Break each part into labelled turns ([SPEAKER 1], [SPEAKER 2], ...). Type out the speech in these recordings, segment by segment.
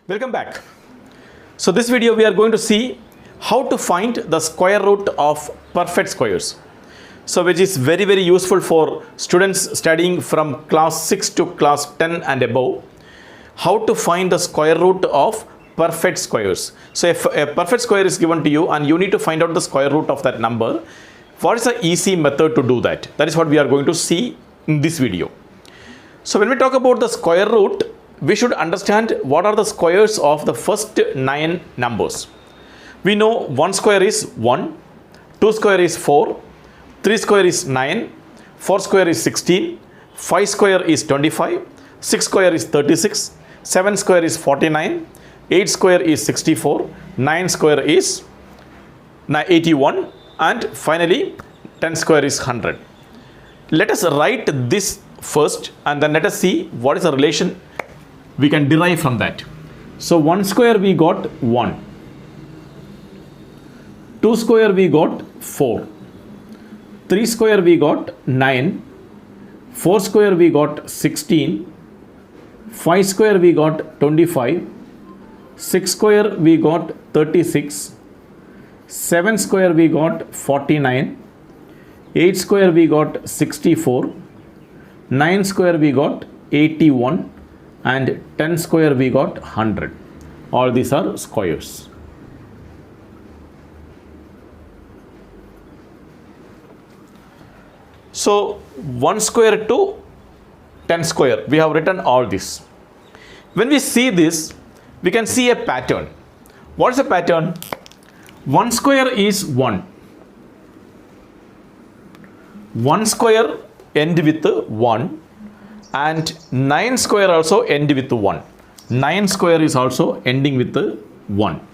[SPEAKER 1] Welcome back. So this video we are going to see how to find the square root of perfect squares. So which is very useful for students studying from class 6 to class 10 and above. How to find the square root of perfect squares. So if a perfect square is given to you and you need to find out the square root of that number, what is the easy method to do that? That is what we are going to see in this video. So when we talk about the square root, we should understand what are the squares of the first 9 numbers. We know 1 square is 1, 2 square is 4, 3 square is 9, 4 square is 16, 5 square is 25, 6 square is 36, 7 square is 49, 8 square is 64, 9 square is 81, and finally 10 square is 100. Let us write this first and then let us see what is the relation we can derive from that. So 1 square we got 1, 2 square we got 4, 3 square we got 9, 4 square we got 16, 5 square we got 25, 6 square we got 36, 7 square we got 49, 8 square we got 64, 9 square we got 81, and 10 square we got 100. All these are squares. So 1 square to 10 square, we have written all this. When we see this, we can see a pattern. What is the pattern? 1 square is 1. 1 square end with 1. And 9 square also end with 1. 9 square is also ending with 1.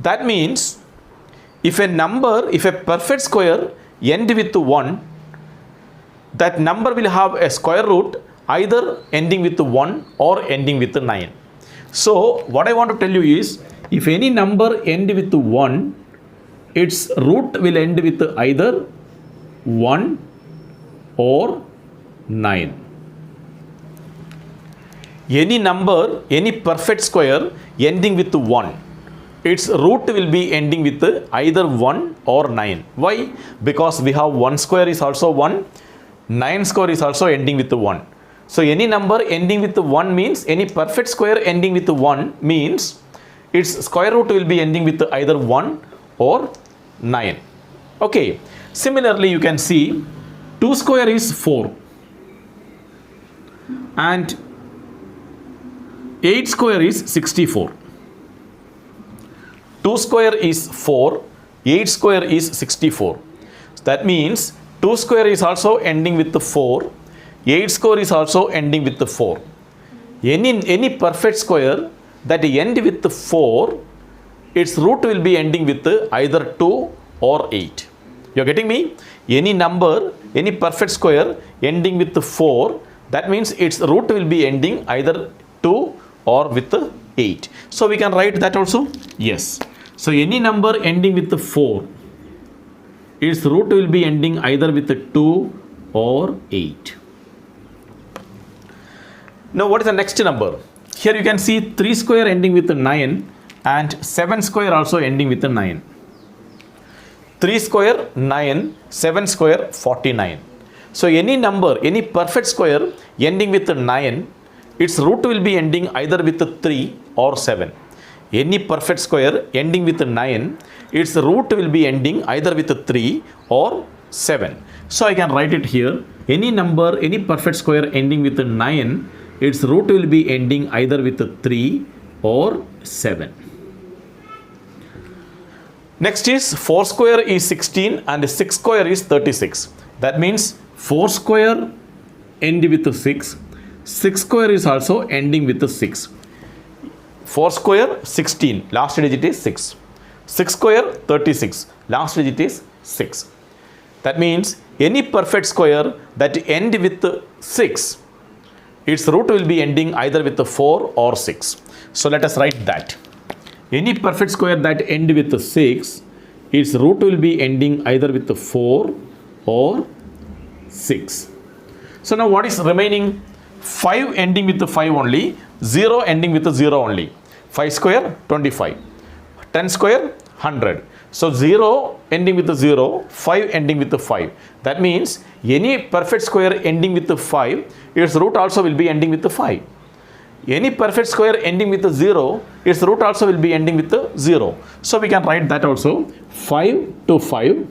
[SPEAKER 1] That means if a perfect square end with 1, that number will have a square root either ending with 1 or ending with 9. So what I want to tell you is, if any number end with 1, its root will end with either 1 or 9. Any number, any perfect square ending with 1, its root will be ending with either 1 or 9. Why? Because we have 1 square is also 1, 9 square is also ending with 1. So any number ending with 1 means, any perfect square ending with 1 means its square root will be ending with either 1 or 9. Okay. Similarly, you can see 2 square is 4. And 8 square is 64. 2 square is 4, 8 square is 64. That means 2 square is also ending with the 4, 8 square is also ending with the 4. Any perfect square that end with the 4, its root will be ending with either 2 or 8. You are getting me? Any number, any perfect square ending with the 4, that means its root will be ending either 2 or with 8. So we can write that also? Yes. So any number ending with 4, its root will be ending either with 2 or 8. Now what is the next number? Here you can see 3 square ending with 9 and 7 square also ending with 9. 3 square 9, 7 square 49. So any number, any perfect square ending with 9, its root will be ending either with 3 or 7. Any perfect square ending with 9, its root will be ending either with 3 or 7. So I can write it here. Any number, any perfect square ending with 9, its root will be ending either with 3 or 7. Next is 4 square is 16 and 6 square is 36. That means 4 square end with 6, 6 square is also ending with 6. 4 square 16, last digit is 6. 6 square 36, last digit is 6. That means any perfect square that end with 6, its root will be ending either with 4 or 6. So let us write that. Any perfect square that end with 6, its root will be ending either with 4 or 6. So now what is remaining? 5 ending with the 5 only, 0 ending with the 0 only. 5 square, 25. 10 square, 100. So 0 ending with the 0, 5 ending with the 5. That means any perfect square ending with the 5, its root also will be ending with the 5. Any perfect square ending with the 0, its root also will be ending with the 0. So we can write that also, 5 to 5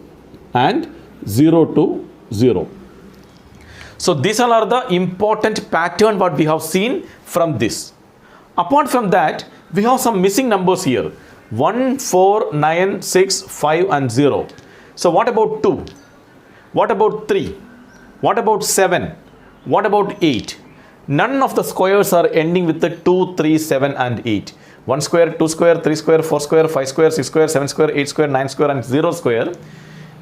[SPEAKER 1] and 0 to 0. So these all are the important pattern what we have seen from this. Apart from that, we have some missing numbers here. 1, 4, 9, 6, 5 and 0. So what about 2? What about 3? What about 7? What about 8? None of the squares are ending with the 2, 3, 7 and 8. 1 square, 2 square, 3 square, 4 square, 5 square, 6 square, 7 square, 8 square, 9 square and 0 square.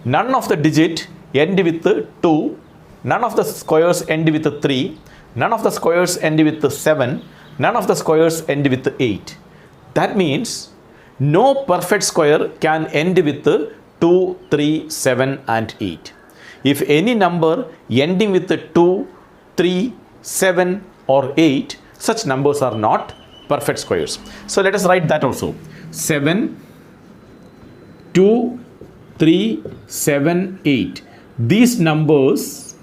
[SPEAKER 1] None of the digit end with the 2. None of the squares end with the 3. None of the squares end with the 7. None of the squares end with the 8. That means no perfect square can end with the 2, 3, 7 and 8. If any number ending with the 2, 3, 7 or 8, such numbers are not perfect squares. So let us write that also. 7, 2, 3, 7, 8. These numbers,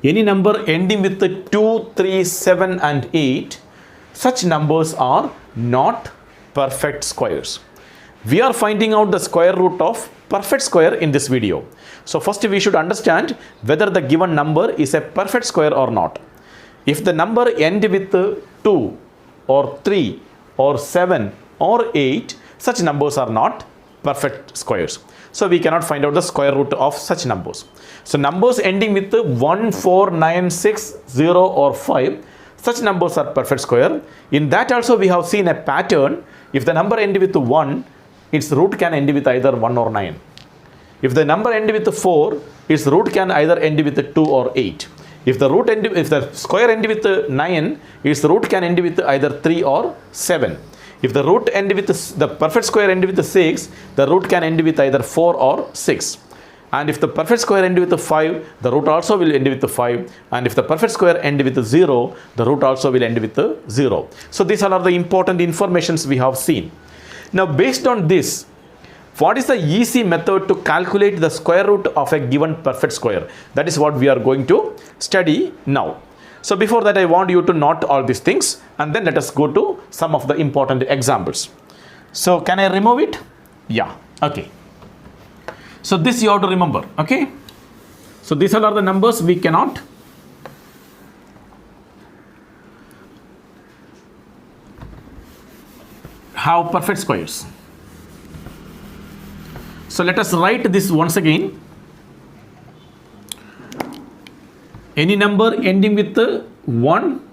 [SPEAKER 1] any number ending with the 2, 3, 7 and 8, such numbers are not perfect squares. We are finding out the square root of perfect square in this video. So first we should understand whether the given number is a perfect square or not. If the number end with 2 or 3 or 7 or 8, such numbers are not perfect squares. So we cannot find out the square root of such numbers. So numbers ending with 1, 4, 9, 6, 0 or 5, such numbers are perfect square. In that also we have seen a pattern. If the number end with 1, its root can end with either 1 or 9. If the number end with 4, its root can either end with 2 or 8. If the square end with 9, its root can end with either 3 or 7. If the root end with the perfect square end with 6, the root can end with either 4 or 6. And if the perfect square end with 5, the root also will end with 5. And if the perfect square end with 0, the root also will end with 0. So these are the important informations we have seen. Now based on this, what is the easy method to calculate the square root of a given perfect square? That is what we are going to study now. So before that, I want you to note all these things and then let us go to some of the important examples. So can I remove it? Yeah, okay. So this you have to remember, okay? So these are the numbers we cannot have perfect squares. So let us write this once again. Any number ending with 1,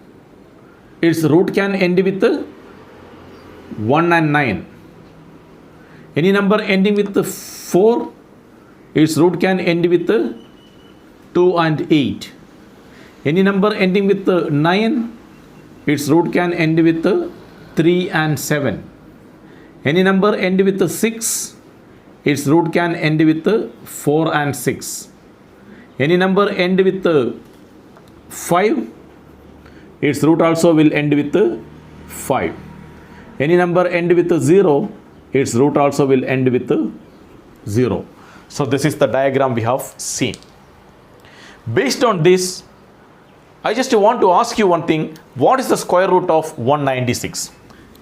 [SPEAKER 1] its root can end with 1 and 9. Any number ending with 4, its root can end with 2 and 8. Any number ending with 9, its root can end with 3 and 7. Any number end with 6, its root can end with 4 and 6. Any number end with 5, its root also will end with 5. Any number end with 0, its root also will end with 0. So this is the diagram we have seen. Based on this, I just want to ask you one thing. What is the square root of 196?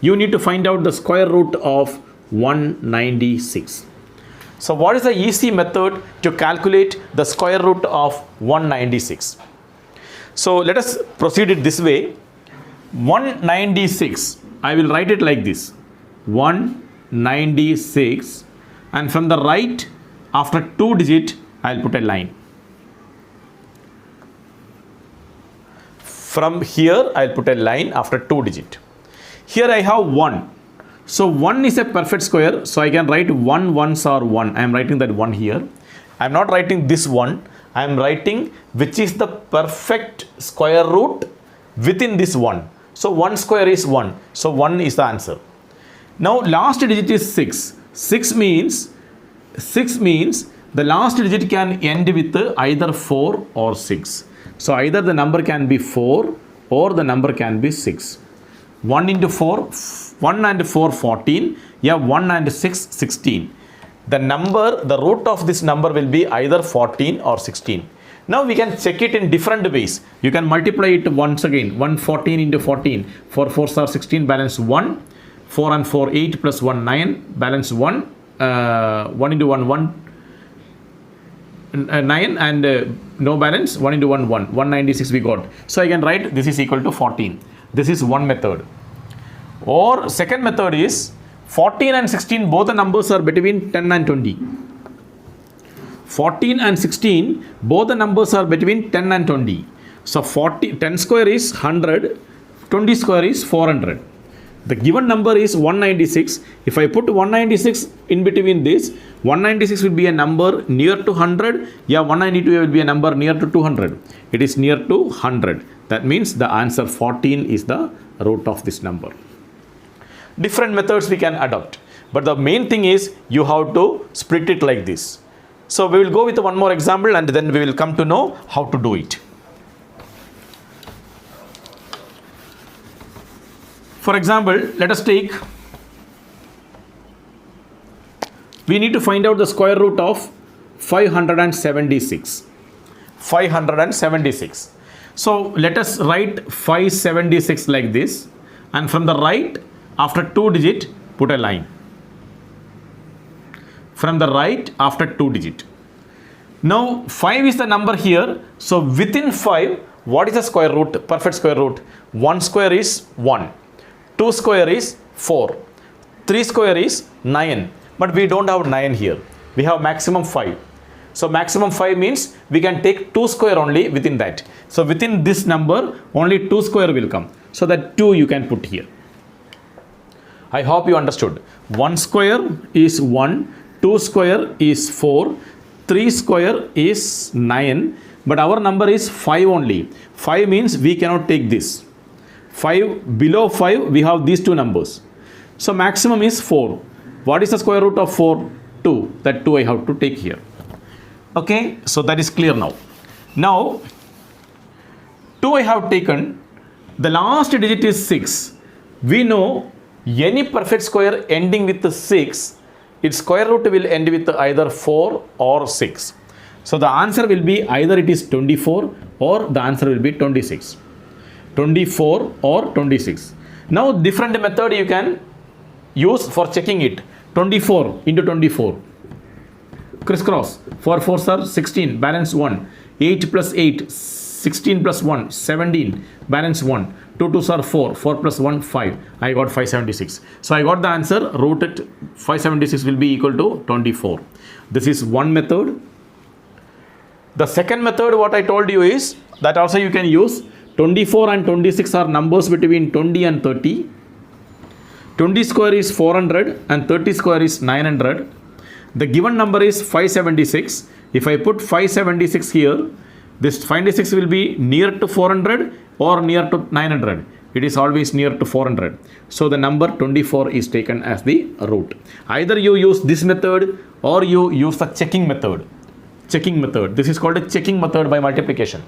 [SPEAKER 1] You need to find out the square root of 196. So what is the easy method to calculate the square root of 196? So let us proceed it this way. 196, I will write it like this. 196, and from the right, after 2 digit, I will put a line. From here, I will put a line after 2 digit. Here I have 1. So 1 is a perfect square. So I can write 1 ones are 1. I am writing that 1 here. I am not writing this 1. I am writing which is the perfect square root within this 1. So 1 square is 1. So 1 is the answer. Now last digit is 6. 6 means the last digit can end with either 4 or 6. So either the number can be 4 or the number can be 6. 1 into 4, 1 and 4, 14. Yeah, 1 and 6, 16. The number, the root of this number will be either 14 or 16. Now we can check it in different ways. You can multiply it once again. 114 into 14. 4 4s are 16, balance 1. 4 and 4, 8 plus 1, 9, balance 1. 1 into 1, 1. 9 and no balance, 1 into 1, 1. 196 we got. So I can write this is equal to 14. This is one method. Or second method is 14 and 16, both the numbers are between 10 and 20. 14 and 16, both the numbers are between 10 and 20. So 10 square is 100, 20 square is 400. The given number is 196. If I put 196 in between this, 196 will be a number near to 100. Yeah, 192 will be a number near to 200. It is near to 100. That means the answer 14 is the root of this number. Different methods we can adopt. But the main thing is you have to split it like this. So we will go with one more example and then we will come to know how to do it. For example, let us take, we need to find out the square root of 576. 576. So let us write 576 like this, and from the right, after 2 digit, put a line. From the right, after 2 digit. Now 5 is the number here. So within 5, what is the square root, perfect square root? 1 square is 1. 2 square is 4, 3 square is 9, but we don't have 9 here. We have maximum 5. So maximum 5 means we can take 2 square only within that. So within this number, only 2 square will come. So that 2 you can put here. I hope you understood. 1 square is 1, 2 square is 4, 3 square is 9, but our number is 5 only. 5 means we cannot take this. 5, below 5 we have these two numbers. So maximum is 4. What is the square root of 4? 2. That 2 I have to take here. Okay, so that is clear now. Now 2 I have taken. The last digit is 6. We know any perfect square ending with 6, its square root will end with either 4 or 6. So the answer will be either it is 24 or the answer will be 26. 24 or 26. Now different method you can use for checking it. 24 into 24. Crisscross. 4 4s are 16. Balance 1. 8 plus 8. 16 plus 1. 17. Balance 1. 2 2s are 4. 4 plus 1. 5. I got 576. So I got the answer. Root it. 576 will be equal to 24. This is one method. The second method what I told you is that also you can use. 24 and 26 are numbers between 20 and 30. 20 square is 400 and 30 square is 900. The given number is 576. If I put 576 here, this 576 will be near to 400 or near to 900. It is always near to 400. So the number 24 is taken as the root. Either you use this method or you use the checking method. Checking method. This is called a checking method by multiplication.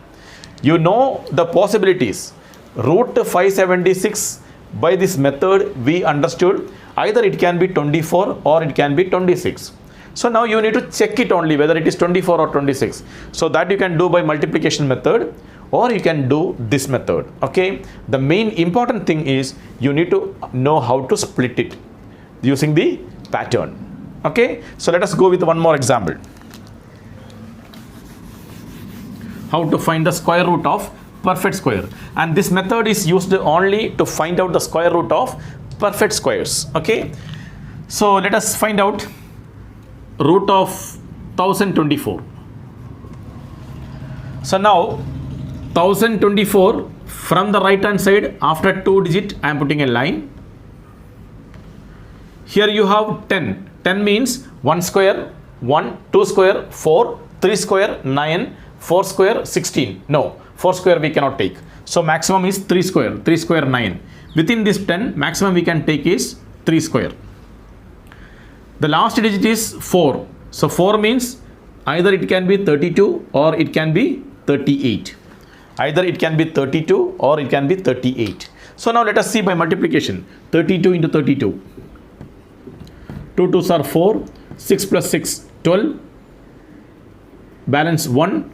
[SPEAKER 1] You know the possibilities. Root 576 by this method we understood either it can be 24 or it can be 26. So now you need to check it only whether it is 24 or 26. So that you can do by multiplication method or you can do this method. Okay. The main important thing is you need to know how to split it using the pattern. Okay. So let us go with one more example. How to find the square root of perfect square, and this method is used only to find out the square root of perfect squares. Okay, so let us find out root of 1024. So now 1024, from the right hand side after 2 digit I am putting a line. Here you have 10. 10 means 1 square 1, 2 square 4, 3 square 9, 4 square 16. No, 4 square we cannot take. So maximum is 3 square. 3 square 9. Within this 10, maximum we can take is 3 square. The last digit is 4. So 4 means either it can be 32 or it can be 38. Either it can be 32 or it can be 38. So now let us see by multiplication. 32 into 32. 2 2s are 4. 6 plus 6, 12. Balance 1.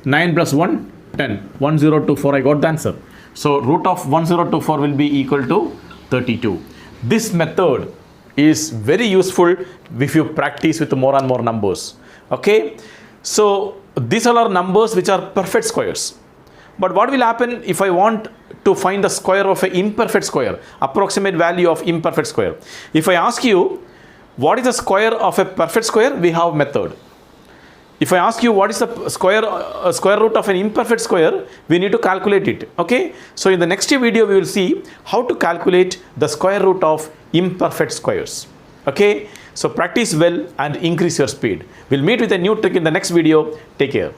[SPEAKER 1] 9 plus 1, 10. 1024, I got the answer. So root of 1024 will be equal to 32. This method is very useful if you practice with more and more numbers. Okay. So these all are numbers which are perfect squares. But what will happen if I want to find the square of an imperfect square, approximate value of imperfect square? If I ask you what is the square of a perfect square, we have method. If I ask you what is the square root of an imperfect square, we need to calculate it. Okay. So in the next video, we will see how to calculate the square root of imperfect squares. Okay. So practice well and increase your speed. We'll meet with a new trick in the next video. Take care.